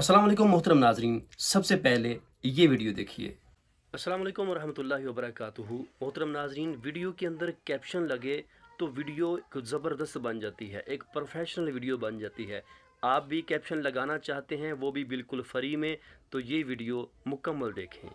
अस्सलाम वालेकुम मोहतरम नाजरीन, सबसे पहले ये वीडियो देखिए। अस्सलाम वालेकुम वरहमतुल्लाहि वबरकातुहू। मोहतरम नाजरीन, वीडियो के अंदर कैप्शन लगे तो वीडियो एक ज़बरदस्त बन जाती है, एक प्रोफेशनल वीडियो बन जाती है। आप भी कैप्शन लगाना चाहते हैं, वो भी बिल्कुल फ्री में, तो ये वीडियो मुकम्मल देखें।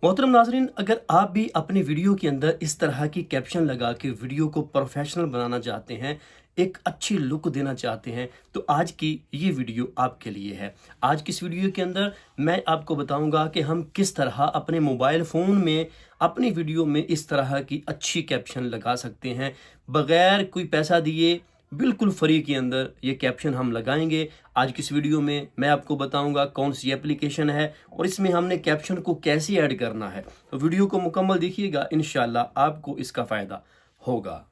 मोहतरम नाजरीन, अगर आप भी अपनी वीडियो के अंदर इस तरह की कैप्शन लगा के वीडियो को प्रोफेशनल बनाना चाहते हैं, एक अच्छी लुक देना चाहते हैं, तो आज की ये वीडियो आपके लिए है। आज की इस वीडियो के अंदर मैं आपको बताऊंगा कि हम किस तरह अपने मोबाइल फ़ोन में अपनी वीडियो में इस तरह की अच्छी कैप्शन लगा सकते हैं, बग़ैर कोई पैसा दिए, बिल्कुल फ्री के अंदर ये कैप्शन हम लगाएंगे। आज की इस वीडियो में मैं आपको बताऊंगा कौन सी एप्लीकेशन है और इसमें हमने कैप्शन को कैसे ऐड करना है। तो वीडियो को मुकम्मल देखिएगा, इंशाल्लाह आपको इसका फ़ायदा होगा।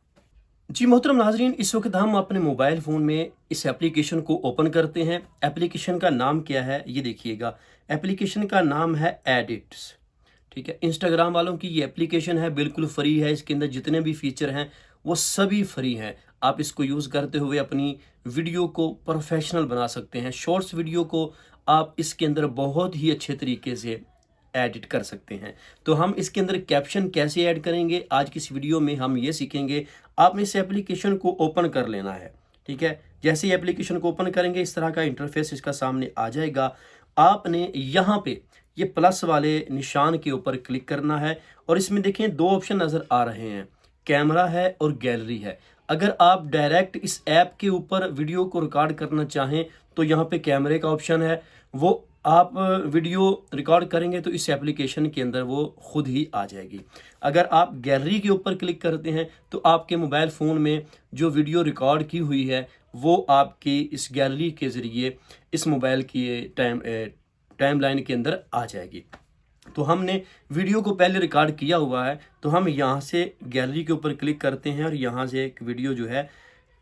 जी मोहतरम नाजरीन, इस वक्त हम अपने मोबाइल फ़ोन में इस एप्लीकेशन को ओपन करते हैं। एप्लीकेशन का नाम क्या है ये देखिएगा। एप्लीकेशन का नाम है एडिट्स। ठीक है, इंस्टाग्राम वालों की ये एप्लीकेशन है, बिल्कुल फ्री है। इसके अंदर जितने भी फीचर हैं वो सभी फ्री हैं। आप इसको यूज़ करते हुए अपनी वीडियो को प्रोफेशनल बना सकते हैं। शॉर्ट्स वीडियो को आप इसके अंदर बहुत ही अच्छे तरीके से एडिट कर सकते हैं। तो हम इसके अंदर कैप्शन कैसे ऐड करेंगे, आज की इस वीडियो में हम ये सीखेंगे। आपने इस एप्लीकेशन को ओपन कर लेना है। ठीक है, जैसे ही एप्लीकेशन को ओपन करेंगे इस तरह का इंटरफेस इसका सामने आ जाएगा। आपने यहाँ पे ये प्लस वाले निशान के ऊपर क्लिक करना है और इसमें देखें दो ऑप्शन नज़र आ रहे हैं, कैमरा है और गैलरी है। अगर आप डायरेक्ट इस ऐप के ऊपर वीडियो को रिकॉर्ड करना चाहें तो यहाँ पे कैमरे का ऑप्शन है, वो आप वीडियो रिकॉर्ड करेंगे तो इस एप्लीकेशन के अंदर वो खुद ही आ जाएगी। अगर आप गैलरी के ऊपर क्लिक करते हैं तो आपके मोबाइल फ़ोन में जो वीडियो रिकॉर्ड की हुई है वो आपकी इस गैलरी के ज़रिए इस मोबाइल की टाइम लाइन के अंदर आ जाएगी। तो हमने वीडियो को पहले रिकॉर्ड किया हुआ है, तो हम यहाँ से गैलरी के ऊपर क्लिक करते हैं और यहाँ से एक वीडियो जो है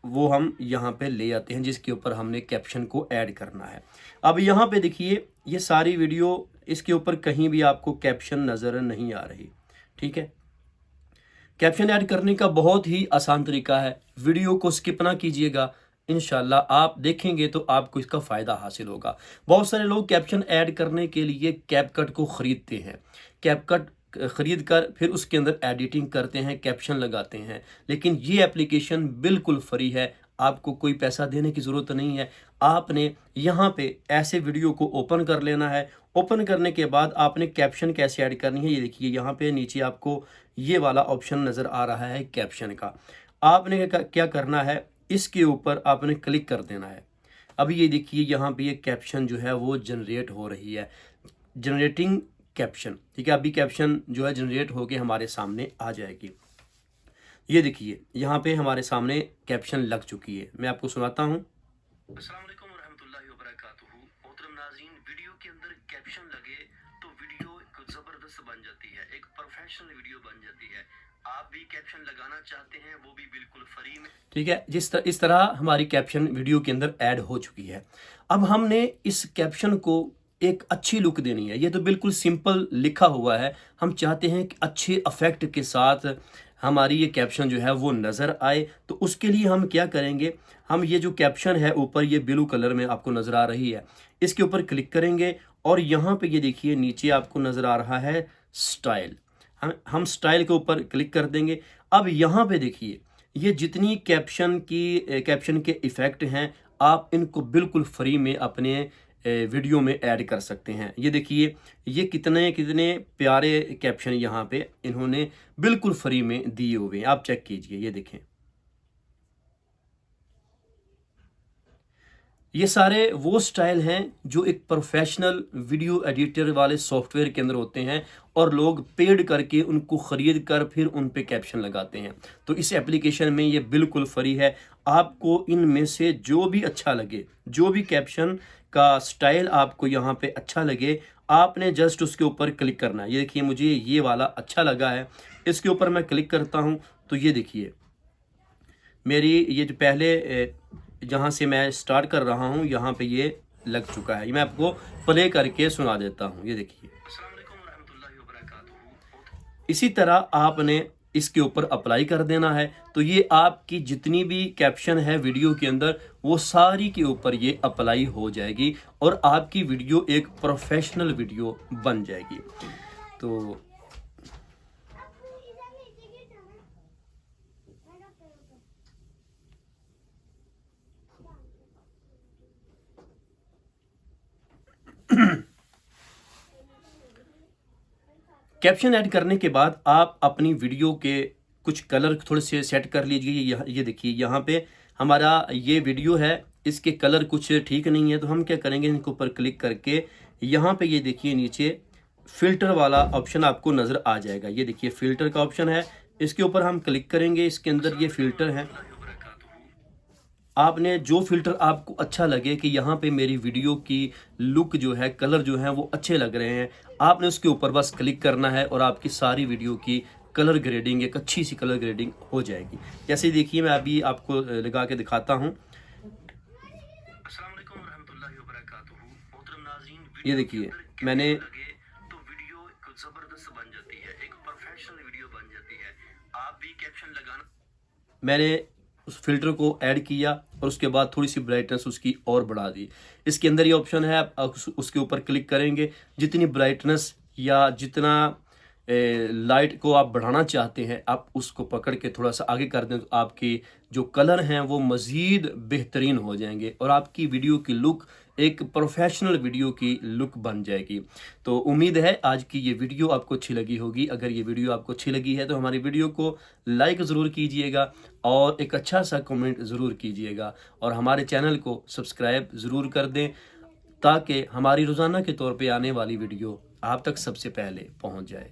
वो हम यहाँ पे ले आते हैं जिसके ऊपर हमने कैप्शन को ऐड करना है। अब यहाँ पे देखिए ये सारी वीडियो, इसके ऊपर कहीं भी आपको कैप्शन नज़र नहीं आ रही। ठीक है, कैप्शन ऐड करने का बहुत ही आसान तरीका है, वीडियो को स्किप ना कीजिएगा, इंशाल्लाह आप देखेंगे तो आपको इसका फ़ायदा हासिल होगा। बहुत सारे लोग कैप्शन ऐड करने के लिए कैपकट को ख़रीदते हैं, कैपकट ख़रीद कर फिर उसके अंदर एडिटिंग करते हैं, कैप्शन लगाते हैं। लेकिन ये एप्लीकेशन बिल्कुल फ्री है, आपको कोई पैसा देने की ज़रूरत नहीं है। आपने यहाँ पे ऐसे वीडियो को ओपन कर लेना है। ओपन करने के बाद आपने कैप्शन कैसे ऐड करनी है ये देखिए, यहाँ पे नीचे आपको ये वाला ऑप्शन नज़र आ रहा है कैप्शन का। आपने क्या करना है, इसके ऊपर आपने क्लिक कर देना है। अभी ये देखिए यहाँ पे ये कैप्शन जो है वो जनरेट हो रही है, जनरेटिंग कैप्शन। ठीक है, अभी कैप्शन जो है जनरेट होके हमारे सामने आ जाएगी। ये देखिए यहाँ पे हमारे सामने कैप्शन लग चुकी है, मैं आपको सुनाता हूँ। अस्सलाम वालेकुम वरहमतुल्लाहि वबरकातुहू। मोहतरम नाज़रीन, वीडियो के अंदर कैप्शन लगे तो वीडियो एक ज़बरदस्त बन जाती है, एक प्रोफेशनल वीडियो बन जाती है। आप भी कैप्शन लगाना चाहते हैं, वो भी बिल्कुल फ्री में। ठीक है, इस तरह हमारी कैप्शन वीडियो के अंदर ऐड हो चुकी है। अब हमने इस कैप्शन को एक अच्छी लुक देनी है। ये तो बिल्कुल सिंपल लिखा हुआ है, हम चाहते हैं कि अच्छे इफेक्ट के साथ हमारी ये कैप्शन जो है वो नज़र आए। तो उसके लिए हम क्या करेंगे, हम ये जो कैप्शन है ऊपर ये ब्लू कलर में आपको नज़र आ रही है, इसके ऊपर क्लिक करेंगे और यहाँ पे ये देखिए नीचे आपको नज़र आ रहा है स्टाइल। हम स्टाइल के ऊपर क्लिक कर देंगे। अब यहाँ पे देखिए ये जितनी कैप्शन के इफ़ेक्ट हैं आप इनको बिल्कुल फ्री में अपने वीडियो में ऐड कर सकते हैं। ये देखिए ये कितने प्यारे कैप्शन यहाँ पे इन्होंने बिल्कुल फ्री में दिए हुए हैं, आप चेक कीजिए। ये देखें, ये सारे वो स्टाइल हैं जो एक प्रोफेशनल वीडियो एडिटर वाले सॉफ्टवेयर के अंदर होते हैं और लोग पेड करके उनको ख़रीद कर फिर उन पे कैप्शन लगाते हैं। तो इस एप्लीकेशन में ये बिल्कुल फ्री है। आपको इनमें से जो भी अच्छा लगे, जो भी कैप्शन का स्टाइल आपको यहाँ पे अच्छा लगे, आपने जस्ट उसके ऊपर क्लिक करना है। ये देखिए मुझे ये वाला अच्छा लगा है, इसके ऊपर मैं क्लिक करता हूँ तो ये देखिए मेरी ये जो पहले जहाँ से मैं स्टार्ट कर रहा हूँ यहाँ पे ये लग चुका है। मैं आपको प्ले करके सुना देता हूँ। ये देखिए, इसी तरह आपने इसके ऊपर अप्लाई कर देना है। तो ये आपकी जितनी भी कैप्शन है वीडियो के अंदर वो सारी के ऊपर ये अप्लाई हो जाएगी और आपकी वीडियो एक प्रोफेशनल वीडियो बन जाएगी। तो कैप्शन ऐड करने के बाद आप अपनी वीडियो के कुछ कलर थोड़े से सेट कर लीजिए। ये देखिए यहाँ पे हमारा ये वीडियो है, इसके कलर कुछ ठीक नहीं है, तो हम क्या करेंगे, इनके ऊपर क्लिक करके यहाँ पे ये देखिए नीचे फ़िल्टर वाला ऑप्शन आपको नज़र आ जाएगा। ये देखिए फ़िल्टर का ऑप्शन है, इसके ऊपर हम क्लिक करेंगे। इसके अंदर ये फ़िल्टर है, आपने जो फ़िल्टर आपको अच्छा लगे कि यहाँ पे मेरी वीडियो की लुक जो है, कलर जो है वो अच्छे लग रहे हैं, आपने उसके ऊपर बस क्लिक करना है और आपकी सारी वीडियो की कलर ग्रेडिंग, एक अच्छी सी कलर ग्रेडिंग हो जाएगी। जैसे देखिए मैं अभी आपको लगा के दिखाता हूँ। ये देखिए मैंने तो वीडियो जबरदस्त बन जाती है, एक प्रोफेशनल वीडियो बन जाती है। आप भी कैप्शन लगाना। मैंने उस फिल्टर को ऐड किया और उसके बाद थोड़ी सी ब्राइटनेस उसकी और बढ़ा दी। इसके अंदर ये ऑप्शन है, आप उसके ऊपर क्लिक करेंगे, जितनी ब्राइटनेस या जितना लाइट को आप बढ़ाना चाहते हैं आप उसको पकड़ के थोड़ा सा आगे कर दें तो आपकी जो कलर हैं वो मज़ीद बेहतरीन हो जाएंगे और आपकी वीडियो की लुक एक प्रोफेशनल वीडियो की लुक बन जाएगी। तो उम्मीद है आज की ये वीडियो आपको अच्छी लगी होगी। अगर ये वीडियो आपको अच्छी लगी है तो हमारी वीडियो को लाइक ज़रूर कीजिएगा और एक अच्छा सा कमेंट ज़रूर कीजिएगा और हमारे चैनल को सब्सक्राइब ज़रूर कर दें ताकि हमारी रोज़ाना के तौर पे आने वाली वीडियो आप तक सबसे पहले पहुंच जाए।